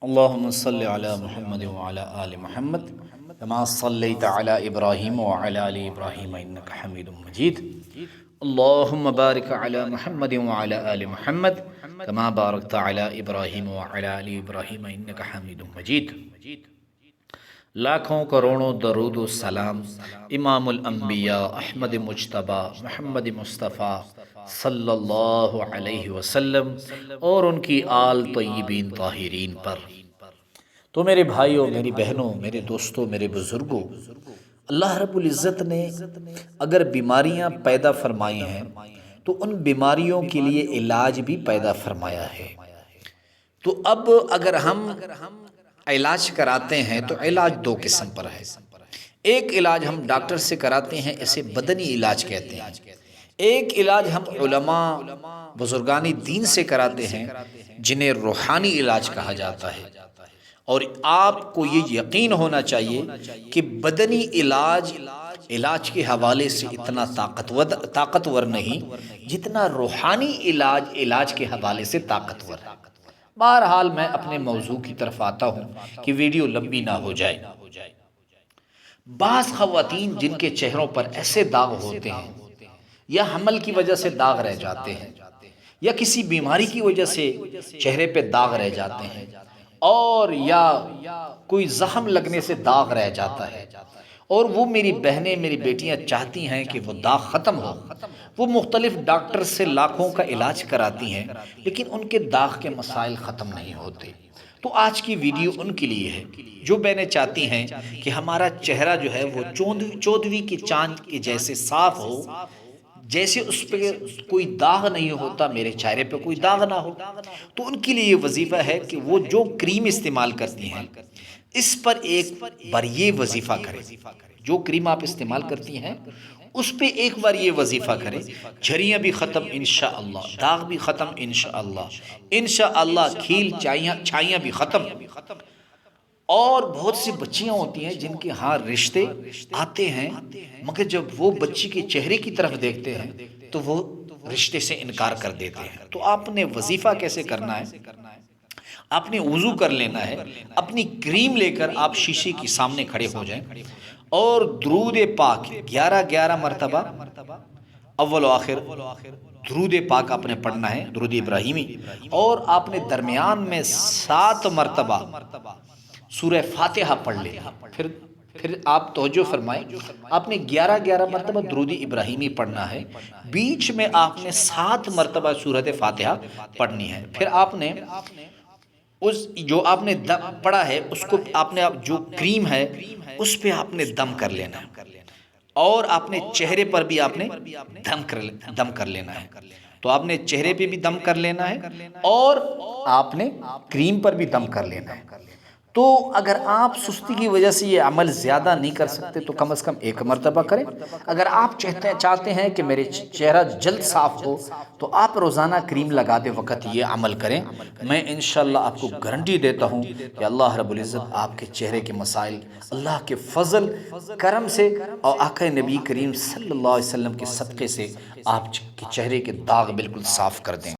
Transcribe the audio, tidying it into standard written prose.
اللهم صل على محمد وعلى آل محمد كما صليت على إبراهيم وعلى آل إبراهيم إنك حميد مجيد. اللهم بارك على محمد وعلى آل محمد كما باركت على إبراهيم وعلى آل إبراهيم إنك حميد مجيد. لاکھوں کروڑوں درود و سلام امام الانبیاء احمد مجتبیٰ محمد مصطفیٰ صلی اللہ علیہ وسلم اور ان کی آل طیبین طاہرین پر. تو میرے بھائیوں، میری بہنوں، میرے دوستوں، میرے بزرگوں، اللہ رب العزت نے اگر بیماریاں پیدا فرمائی ہیں تو ان بیماریوں کے لیے علاج بھی پیدا فرمایا ہے. تو اب اگر ہم علاج کراتے ہیں تو علاج دو قسم پر ہے. ایک علاج ہم ڈاکٹر سے کراتے ہیں، اسے بدنی علاج کہتے ہیں. ایک علاج ہم علماء بزرگانی دین سے کراتے ہیں جنہیں روحانی علاج کہا جاتا ہے. اور آپ کو یہ یقین ہونا چاہیے کہ بدنی علاج کے حوالے سے اتنا طاقتور نہیں جتنا روحانی علاج کے حوالے سے طاقتور ہے. بہرحال میں اپنے موضوع کی طرف آتا ہوں کہ ویڈیو لمبی نہ ہو جائے. بعض خواتین جن کے چہروں پر ایسے داغ ہوتے ہیں یا حمل کی وجہ سے داغ رہ جاتے ہیں یا کسی بیماری کی وجہ سے چہرے پہ داغ رہ جاتے ہیں اور یا کوئی زخم لگنے سے داغ رہ جاتا ہے، اور وہ میری بہنیں، میری بیٹیاں چاہتی ہیں کہ وہ داغ ختم ہو. وہ مختلف ڈاکٹر سے لاکھوں کا علاج کراتی ہیں لیکن ان کے داغ کے مسائل ختم نہیں ہوتے. تو آج کی ویڈیو ان کے لیے ہے جو بہنیں چاہتی ہیں کہ ہمارا چہرہ جو ہے وہ چودویں کی چاند کے جیسے صاف ہو، جیسے اس پہ کوئی داغ نہیں ہوتا، میرے چہرے پہ کوئی داغ نہ ہو. تو ان کے لیے یہ وظیفہ ہے کہ وہ جو کریم استعمال کرتی ہیں اس پر ایک بار یہ وظیفہ کریں. جو کریم آپ استعمال کرتی ہیں اس پہ ایک بار یہ وظیفہ کریں، جھریاں بھی ختم انشاءاللہ، داغ بھی ختم انشاءاللہ، کھیل چھائیاں بھی ختم. اور بہت سی بچیاں ہوتی ہیں جن کے ہاں رشتے آتے ہیں مگر جب وہ بچی کے چہرے کی طرف دیکھتے ہیں تو وہ رشتے سے انکار کر دیتے ہیں. تو آپ نے وظیفہ کیسے کرنا ہے؟ آپ نے وضو کر لینا ہے، اپنی کریم لے کر آپ شیشے کے سامنے کھڑے ہو جائیں اور درود پاک 11 مرتبہ اول و آخر درود پاک آپ نے پڑھنا ہے، درود ابراہیمی. اور آپ نے درمیان میں 7 مرتبہ سورہ فاتحہ پڑھ لینا. پھر آپ توجہ فرمائیں، آپ نے 11 مرتبہ درود ابراہیمی پڑھنا ہے، بیچ میں آپ نے 7 مرتبہ سورۃ فاتحہ پڑھنی ہے. پھر آپ نے جو آپ نے پڑھا ہے اس کو آپ نے جو کریم ہے اس پہ آپ نے دم کر لینا ہے، اور آپ نے چہرے پر بھی آپ نے دم کر لینا ہے. تو آپ نے چہرے پہ بھی دم کر لینا ہے اور آپ نے کریم پر بھی دم کر لینا ہے. تو اگر آپ سستی کی وجہ سے یہ عمل زیادہ نہیں کر سکتے تو کم از کم 1 مرتبہ کریں. اگر آپ چاہتے ہیں کہ میرے چہرہ جلد صاف ہو تو آپ روزانہ کریم لگاتے وقت یہ عمل کریں. میں انشاءاللہ آپ کو گارنٹی دیتا ہوں کہ اللہ رب العزت آپ کے چہرے کے مسائل اللہ کے فضل کرم سے اور آقا نبی کریم صلی اللہ علیہ وسلم کے صدقے سے آپ کے چہرے کے داغ بالکل صاف کر دیں.